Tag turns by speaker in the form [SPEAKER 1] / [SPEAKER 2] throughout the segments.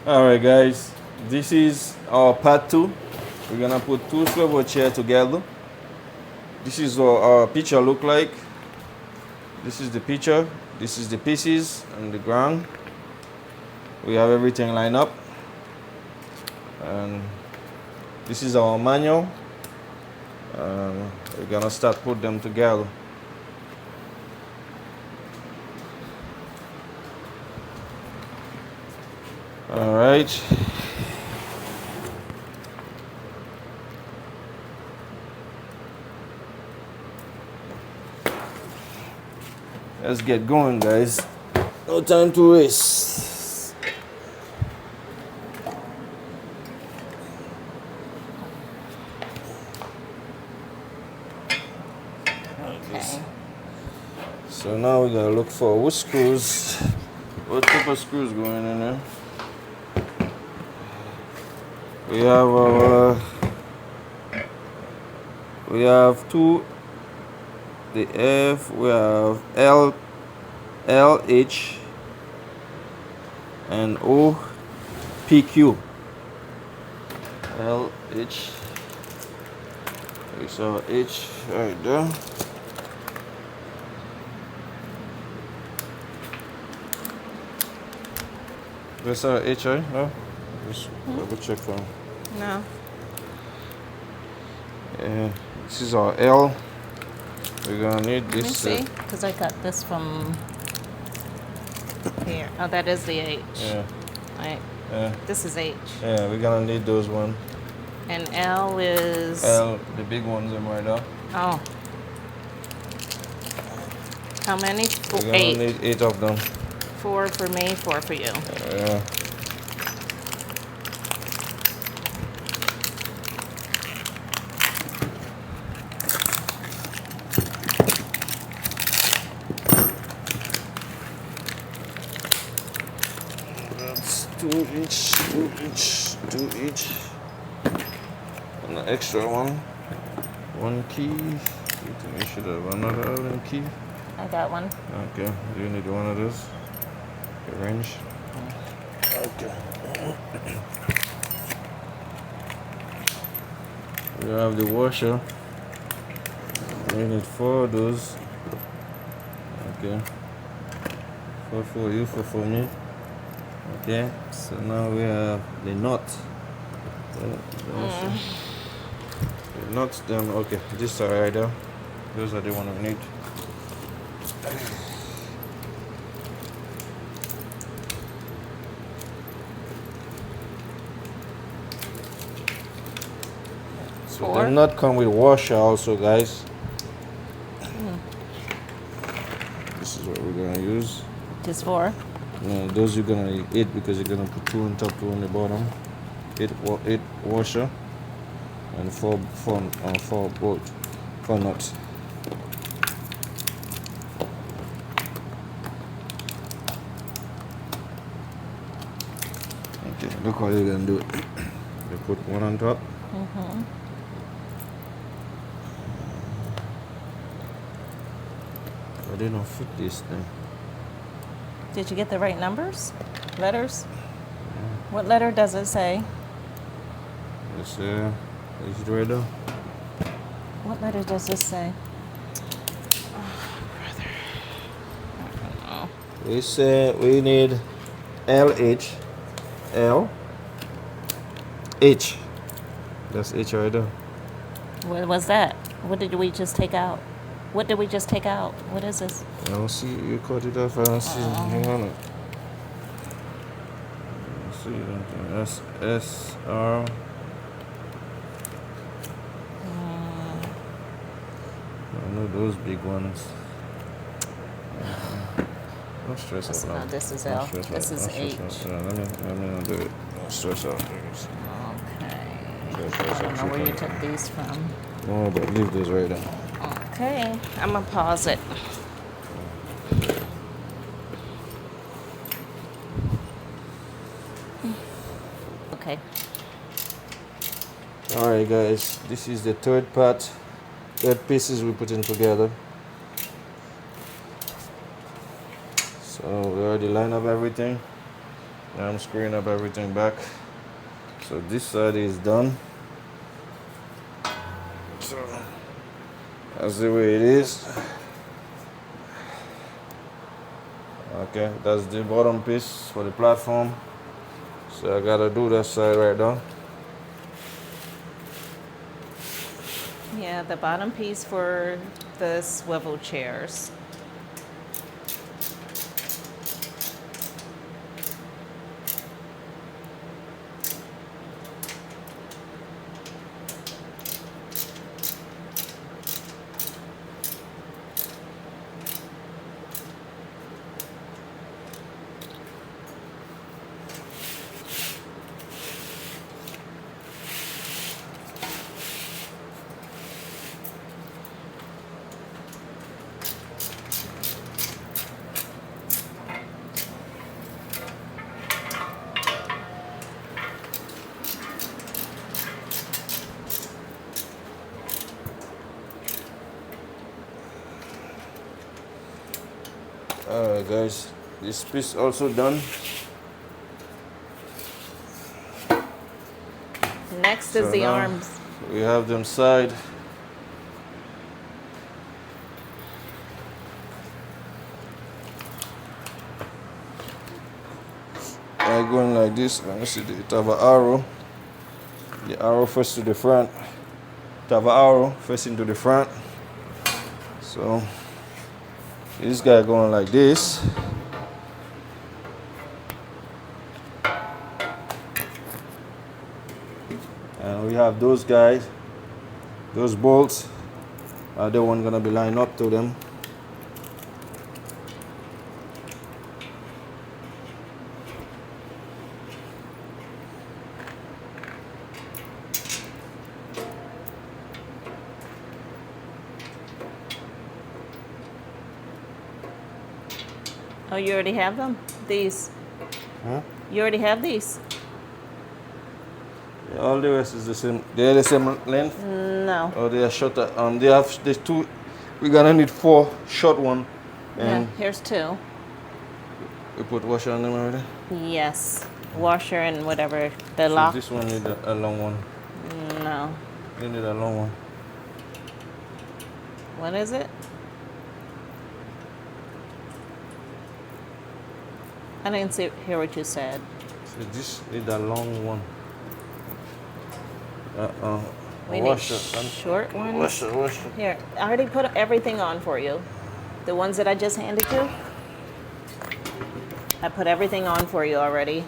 [SPEAKER 1] Alright guys, this is our part 2. We're gonna put two swivel chair together. This is what our picture look like. This is the picture, this is the pieces and the ground. We have everything lined up. And this is our manual. We're gonna start put them together. Alright. Let's get going, guys. No time to waste.
[SPEAKER 2] Okay.
[SPEAKER 1] So now we gotta look for what screws, what type of screws going in there. We have two, the F, we have L, H, and O, PQ. L, H. We saw H right there. That's our H, right? No? Just double check for him.
[SPEAKER 2] No.
[SPEAKER 1] Yeah, this is our L. We're gonna need
[SPEAKER 2] Let me
[SPEAKER 1] this.
[SPEAKER 2] see, because I got this from here. Oh, that is the H.
[SPEAKER 1] Yeah,
[SPEAKER 2] Right.
[SPEAKER 1] yeah,
[SPEAKER 2] This is H.
[SPEAKER 1] yeah. We're gonna need those one.
[SPEAKER 2] And L is.
[SPEAKER 1] L, the big ones, them right there.
[SPEAKER 2] Oh. How many?
[SPEAKER 1] We're gonna
[SPEAKER 2] 8.
[SPEAKER 1] need 8 of them.
[SPEAKER 2] 4 for me, 4 for you.
[SPEAKER 1] Yeah. That's 2 each, 2 each, 2 each. And the extra one. 1 key. You think you should have another Allen key?
[SPEAKER 2] I got one.
[SPEAKER 1] Okay. Do you need one of those? The wrench. Okay. We have the washer. We need 4 of those. Okay. 4 for you, 4 for me. Okay. So now we have the nut. The nuts them. Okay. This are right there. Those are the one we need. So
[SPEAKER 2] 4.
[SPEAKER 1] the nut come with washer also, guys. This is what we're gonna use.
[SPEAKER 2] Just 4.
[SPEAKER 1] No, those you're gonna need 8 because you're gonna put 2 on top, 2 on the bottom. 8 washer and 4 bolt, 4 nuts. Okay, look how you're gonna do it. You put 1 on top.
[SPEAKER 2] Mm-hmm.
[SPEAKER 1] But they don't fit this thing.
[SPEAKER 2] Did you get the right numbers? Letters? What letter does it say?
[SPEAKER 1] It's is it right there?
[SPEAKER 2] What letter does this say?
[SPEAKER 1] We say we need LH, L, H. That's H right there.
[SPEAKER 2] What was that? What did we just take out? What did we just take out? What is this?
[SPEAKER 1] I don't see you cut it off. I don't see. Hang on. I don't see anything. That's S R. I know those big ones. Don't stress out.
[SPEAKER 2] No,
[SPEAKER 1] Now.
[SPEAKER 2] this is
[SPEAKER 1] Don't
[SPEAKER 2] L.
[SPEAKER 1] stress
[SPEAKER 2] This
[SPEAKER 1] out.
[SPEAKER 2] is
[SPEAKER 1] Don't stress
[SPEAKER 2] H.
[SPEAKER 1] out. Yeah, let me not do it. Don't stress out.
[SPEAKER 2] Okay.
[SPEAKER 1] Stress
[SPEAKER 2] I don't know where you
[SPEAKER 1] out.
[SPEAKER 2] took these from.
[SPEAKER 1] Don't worry about it. Leave those right there.
[SPEAKER 2] Okay, I'm gonna pause it. Okay.
[SPEAKER 1] Alright guys, this is the third part, third pieces we're putting together. So we already lined up everything. I'm screwing up everything back. So this side is done. So that's the way it is. Okay, that's the bottom piece for the platform. So I gotta do that side right now.
[SPEAKER 2] Yeah, the bottom piece for the swivel chairs.
[SPEAKER 1] Alright guys, this piece also done.
[SPEAKER 2] Next is
[SPEAKER 1] So
[SPEAKER 2] the
[SPEAKER 1] now
[SPEAKER 2] arms.
[SPEAKER 1] we have them side. I going like this. Let me see. It have an arrow. The arrow first to the front. It have an arrow facing to the front. So this guy going like this. And we have those guys, those bolts. The one gonna be lined up to them.
[SPEAKER 2] Oh, you already have them? These.
[SPEAKER 1] Huh?
[SPEAKER 2] You already have these?
[SPEAKER 1] Yeah, all the rest is the same. They're the same length.
[SPEAKER 2] No.
[SPEAKER 1] Or they are shorter. They have the two. We're gonna need 4 short one.
[SPEAKER 2] Yeah,
[SPEAKER 1] And
[SPEAKER 2] here's 2.
[SPEAKER 1] we put washer on them already.
[SPEAKER 2] Yes. Washer and whatever. The
[SPEAKER 1] So
[SPEAKER 2] lock.
[SPEAKER 1] this one need a long one.
[SPEAKER 2] No.
[SPEAKER 1] You need a long one.
[SPEAKER 2] What is it? I didn't hear what you said.
[SPEAKER 1] So this need a long one.
[SPEAKER 2] We
[SPEAKER 1] Washer.
[SPEAKER 2] need short ones.
[SPEAKER 1] Washer.
[SPEAKER 2] Here, I already put everything on for you. The ones that I just handed you. I put everything on for you already.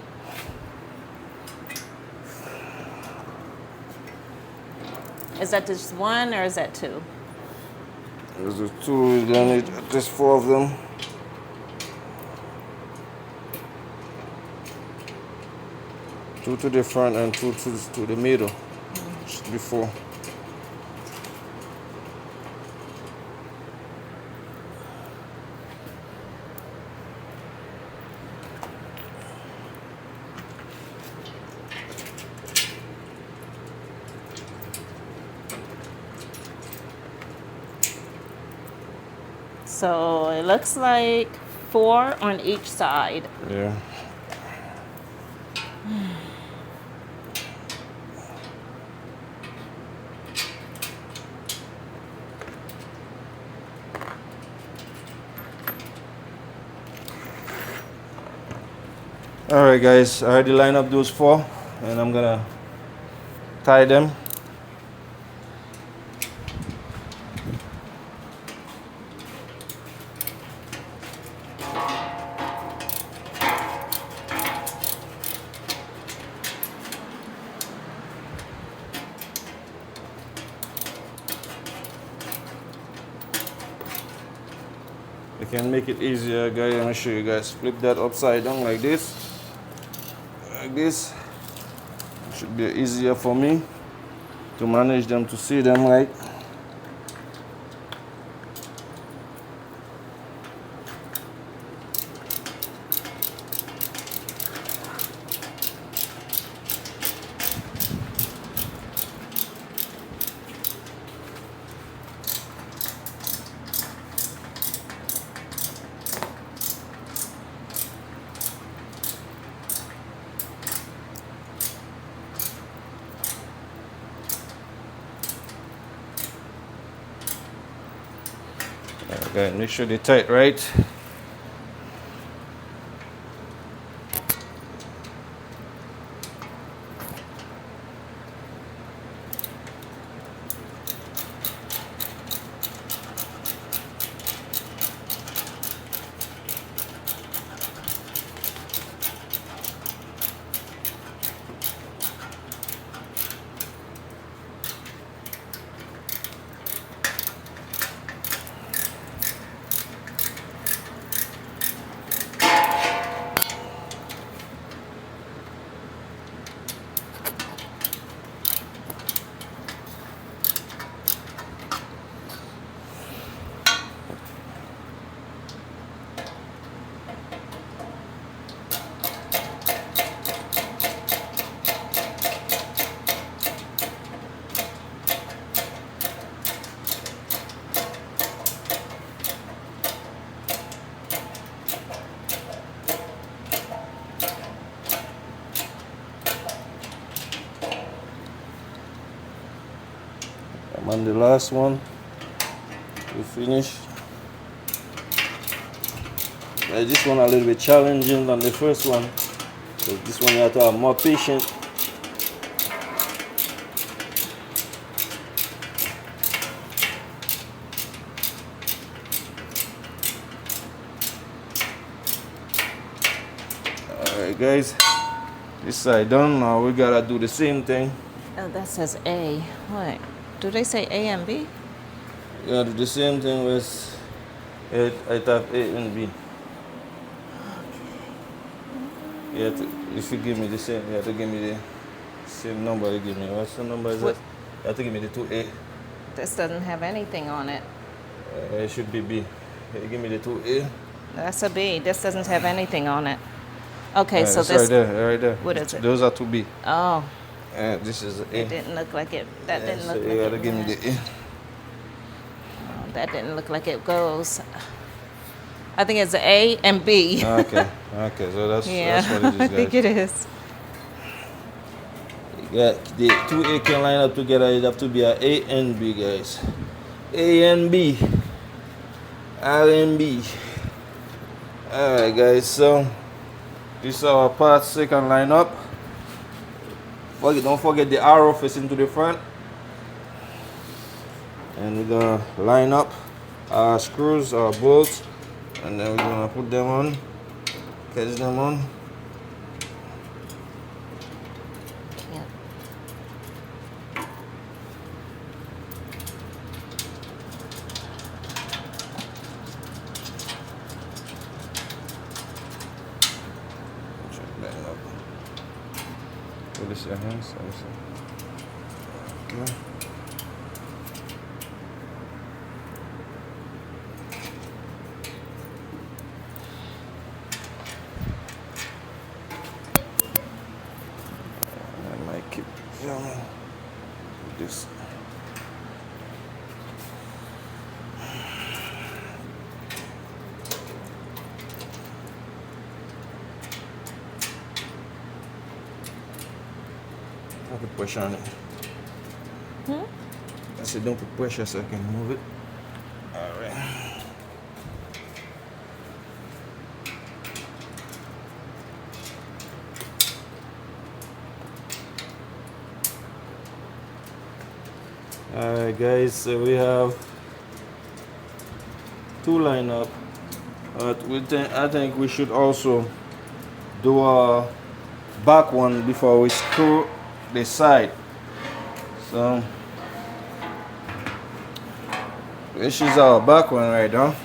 [SPEAKER 2] Is that just 1 or is that 2?
[SPEAKER 1] There's the 2. We're gonna need just 4 of them. Two to the front and 2 to the middle. Should be 4.
[SPEAKER 2] So it looks like 4 on each side.
[SPEAKER 1] Yeah. All right, guys. I already lined up those 4, and I'm gonna tie them. You can make it easier, guys. Let me show you guys. Flip that upside down like this. Like this. It should be easier for me to manage them, to see them right. Okay, make sure they're tight, right? I'm on the last one. We finished. This one a little bit challenging than the first one. So this one you have to have more patience. Alright guys, this side done. Now we gotta do the same thing.
[SPEAKER 2] Oh, that says A. What? Do they say A and B?
[SPEAKER 1] You gotta do the same thing with it. I have A and B. You have to, if you give me the same, you have to give me the same number you give me. What's the number is
[SPEAKER 2] What?
[SPEAKER 1] that? You have to give me the 2A.
[SPEAKER 2] This doesn't have anything on it.
[SPEAKER 1] It should be B. You give me the 2A.
[SPEAKER 2] That's a B. This doesn't have anything on it. Okay, so
[SPEAKER 1] it's
[SPEAKER 2] this.
[SPEAKER 1] right there, right there.
[SPEAKER 2] What is it?
[SPEAKER 1] Those are 2B.
[SPEAKER 2] Oh,
[SPEAKER 1] This is the A.
[SPEAKER 2] it didn't look like it. That didn't
[SPEAKER 1] so
[SPEAKER 2] look
[SPEAKER 1] you
[SPEAKER 2] like
[SPEAKER 1] gotta
[SPEAKER 2] it.
[SPEAKER 1] give me
[SPEAKER 2] went.
[SPEAKER 1] the A.
[SPEAKER 2] Oh, that didn't look like it goes. I think it's A and B.
[SPEAKER 1] Okay, so that's
[SPEAKER 2] Yeah,
[SPEAKER 1] what it is,
[SPEAKER 2] I
[SPEAKER 1] guys.
[SPEAKER 2] think it is.
[SPEAKER 1] Yeah, the 2A can line up together. It have to be a A and B, guys. A and B. R and B. Alright, guys. So this is our part second line up. Don't forget the arrow facing to the front. And we're gonna line up our screws, our bolts, and then we're gonna put them on, catch them on.
[SPEAKER 2] Can't.
[SPEAKER 1] Line up. Put this in your hands. Okay. I might keep filming this. I put pressure on it. I said don't put pressure so I can move it. Alright. Alright guys, so we have two line up. I think we should also do a back one before we screw the side. So this is our back one right now.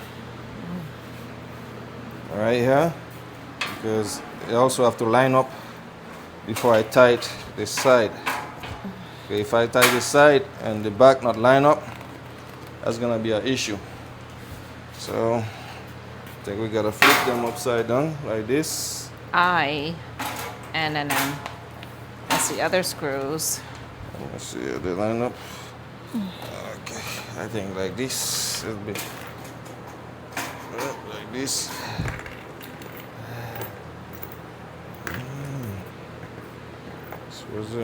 [SPEAKER 1] Right here. Because you also have to line up before I tight the side. Okay, if I tie the side and the back not line up, that's gonna be an issue. So I think we gotta flip them upside down like this.
[SPEAKER 2] I and an M. That's the other screws.
[SPEAKER 1] Let's see how they line up. Okay, I think like this. It'll be like this. This was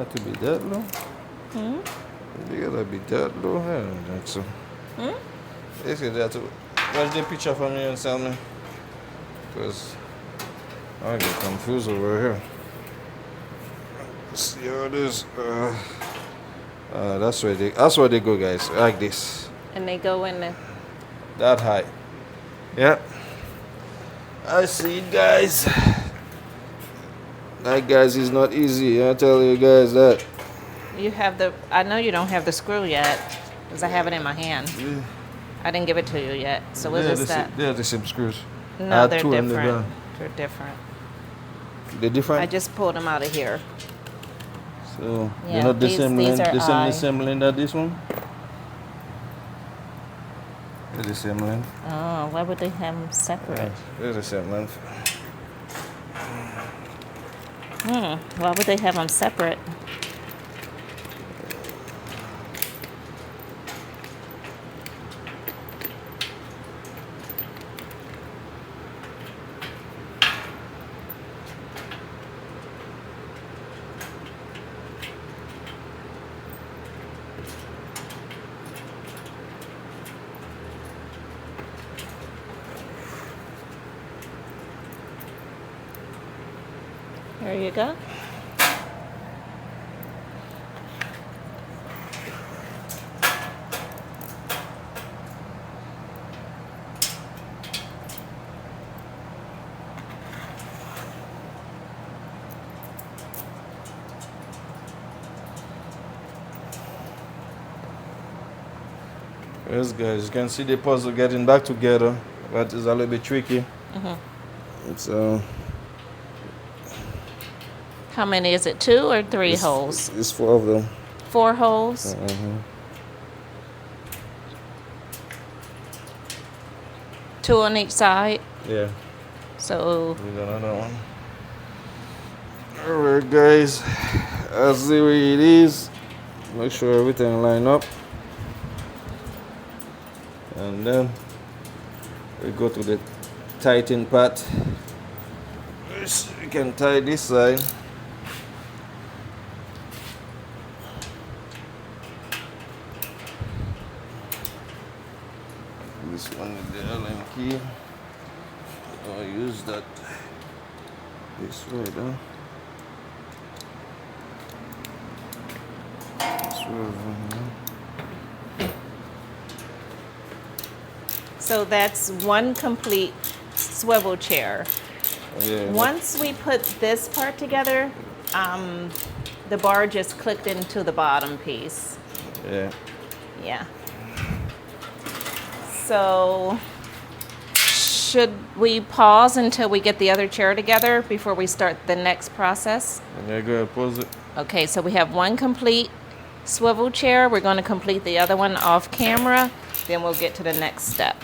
[SPEAKER 1] have to be that low? They gotta be that low? I don't think so. This is that. Watch the picture for me and tell me. Because I get confused over here. See how it is. That's where they go, guys. Like this.
[SPEAKER 2] And they go in the.
[SPEAKER 1] That high. Yeah. I see it, guys. That, guys, is not easy. I tell you guys that.
[SPEAKER 2] You have the. I know you don't have the screw yet, because I have it in my hand.
[SPEAKER 1] Yeah.
[SPEAKER 2] I didn't give it to you yet. So what is that?
[SPEAKER 1] They're the same screws.
[SPEAKER 2] No, they're different. They're different.
[SPEAKER 1] They're different?
[SPEAKER 2] I just pulled them out of here.
[SPEAKER 1] So
[SPEAKER 2] Yeah,
[SPEAKER 1] they're not the same length.
[SPEAKER 2] are
[SPEAKER 1] The same length as this one. They're the same length.
[SPEAKER 2] Oh, why would they have them separate?
[SPEAKER 1] They're the same length.
[SPEAKER 2] Why would they have them separate? There you go.
[SPEAKER 1] Yes, guys, you can see the puzzle getting back together, but it's a little bit tricky. So
[SPEAKER 2] How many is it? 2 or 3 holes?
[SPEAKER 1] it's 4 of them.
[SPEAKER 2] 4 holes? 2 on each side.
[SPEAKER 1] Yeah.
[SPEAKER 2] So
[SPEAKER 1] We got another one. Alright, guys, I'll see where it is. Make sure everything line up. And then we go to the tighten part. You can tie this side. This one with the Allen key. I'll use that this way though.
[SPEAKER 2] So that's one complete swivel chair.
[SPEAKER 1] Yeah.
[SPEAKER 2] Once we put this part together, the bar just clicked into the bottom piece.
[SPEAKER 1] Yeah.
[SPEAKER 2] Yeah. So should we pause until we get the other chair together before we start the next process?
[SPEAKER 1] Yeah, go ahead, pause it.
[SPEAKER 2] Okay, so we have one complete swivel chair. We're going to complete the other one off camera. Then we'll get to the next step.